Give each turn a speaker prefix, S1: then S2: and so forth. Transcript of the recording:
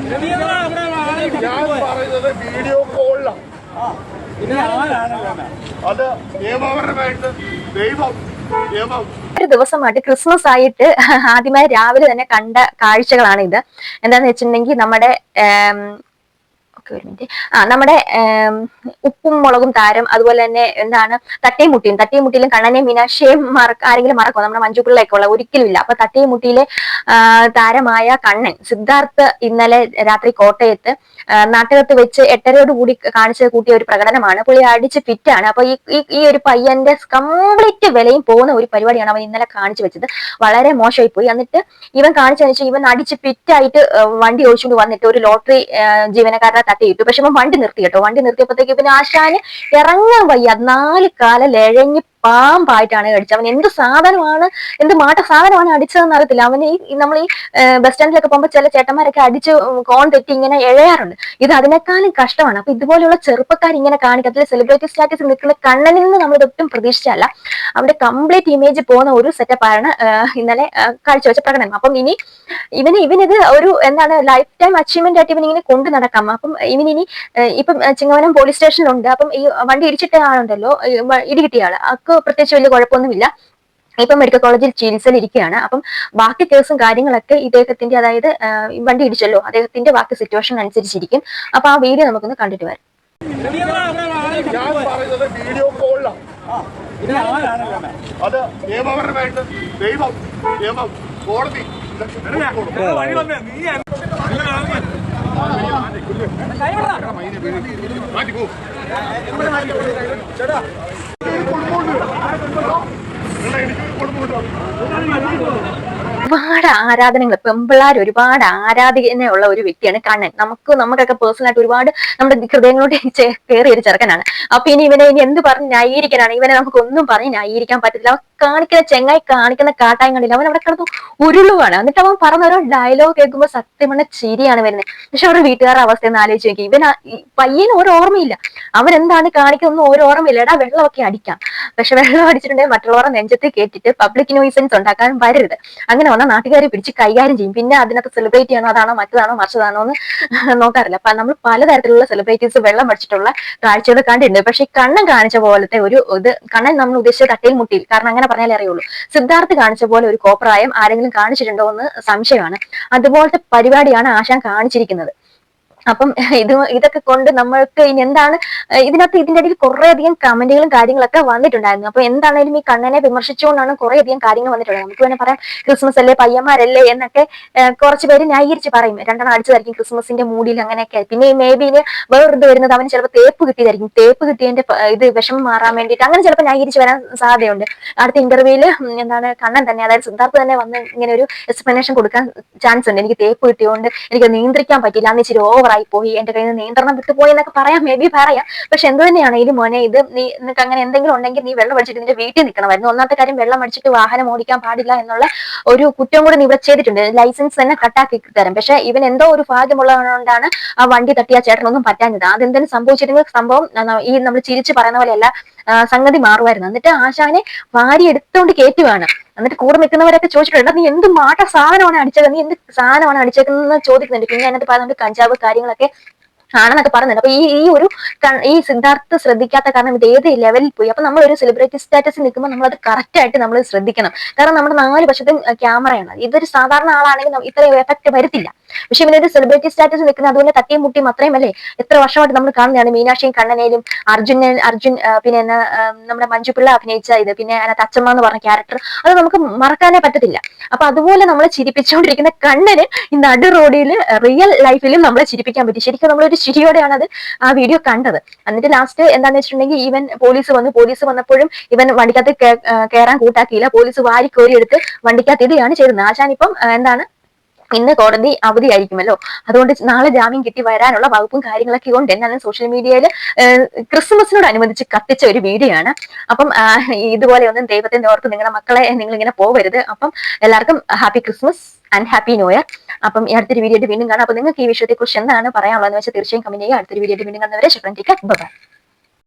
S1: ഞാൻ പറയുന്നത് വീഡിയോ കോളിലാണ്. അത് നിയമപരമായിട്ട്
S2: ഒരു ദിവസമായിട്ട് ക്രിസ്മസ് ആയിട്ട് ആദ്യമായി രാവിലെ തന്നെ കണ്ട കാഴ്ചകളാണ് ഇത്. എന്താന്ന് വെച്ചിട്ടുണ്ടെങ്കിൽ നമ്മുടെ നമ്മുടെ ഉപ്പും മുളകും താരം, അതുപോലെ തന്നെ എന്താണ് തട്ടിയും മുട്ടിയിലും കണ്ണനെയും മീനാക്ഷിയെയും ആരെങ്കിലും മറക്കോ? നമ്മുടെ മഞ്ജു പിള്ളയൊക്കെ ഉള്ള ഒരിക്കലും ഇല്ല. അപ്പൊ തട്ടിയും മുട്ടിയിലെ താരമായ കണ്ണൻ സിദ്ധാർത്ഥ് ഇന്നലെ രാത്രി കോട്ടയത്ത് നാട്ടകത്ത് വെച്ച് 8:30 കൂടി കാണിച്ച് കൂട്ടിയ ഒരു പ്രകടനമാണ്. പുള്ളി അടിച്ച് ഫിറ്റാണ്. അപ്പൊ ഈ ഒരു പയ്യന്റെ കംപ്ലീറ്റ് വിലയും പോകുന്ന ഒരു പരിപാടിയാണ് അവൻ ഇന്നലെ കാണിച്ചു വെച്ചത്. വളരെ മോശമായി പോയി. എന്നിട്ട് ഇവൻ കാണിച്ചതെന്ന് വെച്ചാൽ ഇവൻ അടിച്ച് ഫിറ്റായിട്ട് വണ്ടി ഓടിച്ചുകൊണ്ട് വന്നിട്ട് ഒരു ലോട്ടറി ജീവനക്കാരനെ തട്ടിയിട്ടു. പക്ഷെ ഇവൻ വണ്ടി നിർത്തി കേട്ടോ. വണ്ടി നിർത്തിയപ്പോഴത്തേക്ക് പിന്നെ ആശാന് ഇറങ്ങാൻ വയ്യ. 4 കാലിൽ ഇഴഞ്ഞ് പാമ്പായിട്ടാണ് അടിച്ചത്. അവൻ എന്ത് മാട്ട സാധനമാണ് അടിച്ചതെന്ന് അറിയത്തില്ല. അവന് നമ്മൾ ഈ ബസ് സ്റ്റാൻഡിലൊക്കെ പോകുമ്പോൾ ചില ചേട്ടന്മാരൊക്കെ അടിച്ച് കോൺ തെറ്റി ഇങ്ങനെ എഴയാറുണ്ട്. ഇത് അതിനേക്കാളും കഷ്ടമാണ്. അപ്പൊ ഇതുപോലെയുള്ള ചെറുപ്പക്കാർ ഇങ്ങനെ കാണിക്കത്തില്ല. സെലിബ്രിറ്റി സ്റ്റാറ്റസ് നിൽക്കുന്ന കണ്ണനിൽ നിന്ന് നമ്മൾ ഇതൊട്ടും പ്രതീക്ഷിച്ചല്ല. അവന്റെ കംപ്ലീറ്റ് ഇമേജ് പോകുന്ന ഒരു സെറ്റപ്പാണ് ഇന്നലെ കാഴ്ചവെച്ച പ്രകടനം. അപ്പം ഇവനിത് ഒരു എന്താണ് ലൈഫ് ടൈം അച്ചീവ്മെന്റ് ആയിട്ട് ഇവനിങ്ങനെ കൊണ്ടു നടക്കാം. അപ്പം ഇവനിനി ഇപ്പം ചിങ്ങവനം പോലീസ് സ്റ്റേഷനിലുണ്ട്. അപ്പം ഈ വണ്ടി ഇടിച്ചിട്ട ആളുണ്ടല്ലോ, ഇടികിട്ടിയ ആള്, പ്രത്യേകിച്ച് വലിയ കുഴപ്പമൊന്നുമില്ല. ഇപ്പം മെഡിക്കൽ കോളേജിൽ ചികിത്സയിൽ ഇരിക്കുകയാണ്. അപ്പം ബാക്കി കേസും കാര്യങ്ങളൊക്കെ ഇദ്ദേഹത്തിന്റെ, അതായത് വണ്ടി ഇടിച്ചല്ലോ, അദ്ദേഹത്തിന്റെ ബാക്കി സിറ്റുവേഷൻ അനുസരിച്ചിരിക്കും. അപ്പൊ ആ വീഡിയോ നമുക്കൊന്ന് കണ്ടിട്ട് വരാം.
S1: ഞാൻ പറയുന്നത് വീഡിയോ കോളിലാണ്. അത് നിയമപരമായിട്ട് നിയമം കോടതി മാറ്റിപ്പോ. ചേട്ടാ
S2: ഒരുപാട് ആരാധനകൾ, പെമ്പിള്ളാർ ഒരുപാട് ആരാധനയുള്ള ഒരു വ്യക്തിയാണ് കണ്ണൻ. നമുക്കൊക്കെ പേഴ്സണലായിട്ട് ഒരുപാട് നമ്മുടെ ഹൃദയങ്ങളോട് കയറിയ ഒരു ചെറുക്കനാണ്. അപ്പൊ ഇനി എന്ത് പറഞ്ഞ് ന്യായീകരിക്കാനാണ്? ഇവനെ നമുക്ക് ഒന്നും പറഞ്ഞ് ന്യായീകരിക്കാൻ പറ്റത്തില്ല. കാണിക്കുന്ന കാട്ടായം കണ്ടില്ല. അവൻ അവിടെ കിടന്നു ഉരുളുവാണ്. എന്നിട്ട് അവൻ പറഞ്ഞ ഓരോ ഡയലോഗ് കേൾക്കുമ്പോൾ സത്യം പറഞ്ഞ ചിരിയാണ് വരുന്നത്. പക്ഷെ അവരുടെ വീട്ടുകാരുടെ അവസ്ഥ ഒന്ന് ആലോചിച്ച് നോക്കി. പയ്യന് ഒരു ഓർമ്മയില്ല. അവൻ എന്താണ് കാണിക്കുന്നൊന്നും ഒരു ഓർമ്മയില്ല. എടാ വെള്ളമൊക്കെ അടിക്കാം, പക്ഷെ വെള്ളം അടിച്ചിട്ടുണ്ടെങ്കിൽ മറ്റുള്ളവരുടെ നെഞ്ചത്ത് കേട്ടിട്ട് പബ്ലിക് നോയിസൻസ് ഉണ്ടാക്കാൻ വരരുത്. അങ്ങനെ വന്നാൽ നാട്ടുകാരെ പിടിച്ച് കൈകാര്യം ചെയ്യും. പിന്നെ അതിനകത്ത് സെലിബ്രേറ്റ് ചെയ്യണോ, അതാണോ മറ്റതാണോ മറിച്ചതാണോ എന്ന് നോക്കാറില്ല. അപ്പൊ നമ്മൾ പലതരത്തിലുള്ള സെലിബ്രിറ്റീസ് വെള്ളം അടിച്ചിട്ടുള്ള കാഴ്ചകൾ കണ്ടിട്ടുണ്ട്. പക്ഷെ ഈ കണ്ണൻ കാണിച്ച പോലത്തെ കണ്ണൻ നമ്മൾ ഉദ്ദേശിച്ച തട്ടയിൽ മുട്ടിയിൽ, കാരണം അങ്ങനെ പറഞ്ഞാലേ അറിയുള്ളൂ. സിദ്ധാർത്ഥ് കാണിച്ച പോലെ ഒരു കോപ്രായം ആരെങ്കിലും കാണിച്ചിട്ടുണ്ടോ എന്ന് സംശയമാണ്. അതുപോലത്തെ പരിപാടിയാണ് ആശാൻ കാണിച്ചിരിക്കുന്നത്. അപ്പം ഇതൊക്കെ കൊണ്ട് നമ്മൾക്ക് ഇനി എന്താണ് ഇതിന്റെ ഇടയിൽ കുറേയധികം കമന്റുകളും കാര്യങ്ങളൊക്കെ വന്നിട്ടുണ്ടായിരുന്നു. അപ്പൊ എന്താണേലും ഈ കണ്ണനെ വിമർശിച്ചുകൊണ്ടാണ് കുറേയധികം കാര്യങ്ങൾ വന്നിട്ടുള്ളത്. നമുക്ക് വേണേൽ പറയാം ക്രിസ്മസ് അല്ലേ, പയ്യന്മാരല്ലേ എന്നൊക്കെ കുറച്ച് പേര് ന്യായീകരിച്ച് പറയും. 2 അടിച്ചതായിരിക്കും ക്രിസ്മസിന്റെ മൂഡിൽ, അങ്ങനെയൊക്കെ. പിന്നെ മേബി വേറൊരു വരുന്നത് അവന് ചിലപ്പോൾ തേപ്പ് കിട്ടിയതായിരിക്കും. തേപ്പ് കിട്ടിയതിന്റെ ഇത് വിഷമം മാറാൻ വേണ്ടിയിട്ട് അങ്ങനെ ചിലപ്പോൾ ന്യായീകരിച്ച് വരാൻ സാധ്യതയുണ്ട്. അടുത്ത ഇന്റർവ്യൂല് എന്താണ് കണ്ണൻ തന്നെ, അതായത് സിദ്ധാർത്ഥ് തന്നെ വന്ന് ഇങ്ങനെ ഒരു എക്സ്പ്ലനേഷൻ കൊടുക്കാൻ ചാൻസ് ഉണ്ട്. എനിക്ക് തേപ്പ് കിട്ടിയോണ്ട് എനിക്ക് നിയന്ത്രിക്കാൻ പറ്റില്ല, അന്ന് ഇച്ചിരി ഓവറായി പോയി, എന്റെ കയ്യിൽ നിന്ന് നിയന്ത്രണം വിട്ടുപോയി എന്നൊക്കെ പറയാം, മേബി പറയാം. പക്ഷെ എന്ത് തന്നെയാണെങ്കിലും മോനെ, നിനക്ക് അങ്ങനെ എന്തെങ്കിലും ഉണ്ടെങ്കിൽ നീ വെള്ളം അടിച്ചിട്ട് നിന്റെ വീട്ടിൽ നിൽക്കണമായിരുന്നു. ഒന്നാമത്തെ കാര്യം, വെള്ളം അടിച്ചിട്ട് വാഹനം ഓടിക്കാൻ പാടില്ല എന്നുള്ള ഒരു കുറ്റം കൂടി നീ ഇവിടെ ചെയ്തിട്ടുണ്ട്. ലൈസൻസ് തന്നെ കട്ടാക്കി തരാം. പക്ഷെ ഇവൻ എന്തോ ഒരു ഭാഗ്യമുള്ളതുകൊണ്ടാണ് ആ വണ്ടി തട്ടിയ ചേട്ടനൊന്നും പറ്റാഞ്ഞത്. അതെന്തെങ്കിലും സംഭവിച്ചിരുന്നെങ്കിൽ സംഭവം ഈ നമ്മൾ ചിരിച്ച് പറയുന്ന പോലെയല്ല, സംഗതി മാറുമായിരുന്നു. എന്നിട്ട് ആശാനെ വാരി എടുത്തുകൊണ്ട് കയറ്റുവാണ്. എന്നിട്ട് കൂടെ നിൽക്കുന്നവരൊക്കെ ചോദിച്ചിട്ടുണ്ട്, നീ എന്ത് മാട്ട സാധനമാണ് അടിച്ചത്, നീ എന്ത് സാധനമാണ് അടിച്ചതെന്ന് ചോദിക്കുന്നുണ്ട്. പിന്നെ അതിനകത്ത് പറയുന്നുണ്ട് കഞ്ചാവ് കാര്യങ്ങളൊക്കെ ആണെന്നൊക്കെ പറയുന്നുണ്ട്. അപ്പൊ ഈ സിദ്ധാർത്ഥ് ശ്രദ്ധിക്കാത്ത കാരണം ഇത് ഏത് ലെവലിൽ പോയി. അപ്പൊ നമ്മൾ ഒരു സെലിബ്രിറ്റി സ്റ്റാറ്റസ് നിൽക്കുമ്പോൾ നമ്മൾ അത് കറക്റ്റ് ആയിട്ട് നമ്മൾ ശ്രദ്ധിക്കണം. കാരണം നമ്മുടെ 4 വശത്തും ക്യാമറയാണ്. ഇതൊരു സാധാരണ ആളാണെങ്കിൽ ഇത്രയും എഫക്ട് വരത്തില്ല. പക്ഷെ ഇവനൊരു സെലിബ്രിറ്റി സ്റ്റാറ്റസ് നിൽക്കുന്നത് അതുപോലെ തട്ടിയും മുട്ടിയും അത്രയും അല്ലേ. എത്ര വർഷമായിട്ട് നമ്മൾ കാണുന്നതാണ് മീനാക്ഷിയും കണ്ണനേലും അർജുൻ പിന്നെ നമ്മുടെ മഞ്ജു പിള്ള അഭിനയിച്ച ഇത്, പിന്നെ അതിനകത്ത് അച്ചമ്മ എന്ന് പറഞ്ഞ ക്യാരക്ടർ, അത് നമുക്ക് മറക്കാനേ പറ്റത്തില്ല. അപ്പൊ അതുപോലെ നമ്മളെ ചിരിപ്പിച്ചുകൊണ്ടിരിക്കുന്ന കണ്ണന് ഈ നടു റോഡിൽ റിയൽ ലൈഫിലും നമ്മളെ ചിരിപ്പിക്കാൻ പറ്റി. ശരിക്കും നമ്മളൊരു ചിരിയോടെയാണ് ആ വീഡിയോ കണ്ടത്. എന്നിട്ട് ലാസ്റ്റ് എന്താണെന്ന് വെച്ചിട്ടുണ്ടെങ്കിൽ ഇവൻ പോലീസ് വന്നപ്പോഴും ഇവൻ വണ്ടിക്കകത്ത് കയറാൻ കൂട്ടാക്കിയില്ല. പോലീസ് വാരിക്കോരി എടുത്ത് വണ്ടിക്കകത്ത് ഇതാണ് ചെയ്യുന്നത്. ആശാൻ ഇപ്പം ഇന്ന് കോടതി അവധിയായിരിക്കുമല്ലോ, അതുകൊണ്ട് നാളെ ജാമ്യം കിട്ടി വരാനുള്ള വകുപ്പും കാര്യങ്ങളൊക്കെ കൊണ്ട് എന്നാണ് സോഷ്യൽ മീഡിയയിൽ ക്രിസ്മസിനോടനുബന്ധിച്ച് കത്തിച്ച ഒരു വീഡിയോ ആണ്. അപ്പം ഇതുപോലെ ഒന്നും ദൈവത്തിന്റെ ഓർത്ത് നിങ്ങളുടെ മക്കളെ നിങ്ങൾ ഇങ്ങനെ പോവരുത്. അപ്പം എല്ലാവർക്കും happy Christmas and happy new year. അപ്പം ഈ അടുത്തൊരു വീഡിയോ വീണ്ടും കാണാം. അപ്പൊ നിങ്ങൾക്ക് ഈ വിഷയത്തെ കുറിച്ച് എന്താണ് പറയാനുള്ളതെന്ന് വെച്ചാൽ തീർച്ചയായും കമന്റ് ചെയ്യുക. അടുത്തൊരു വീഡിയോ വീണ്ടും കാണുന്നവരെ ശുക്രൻ. ബൈ.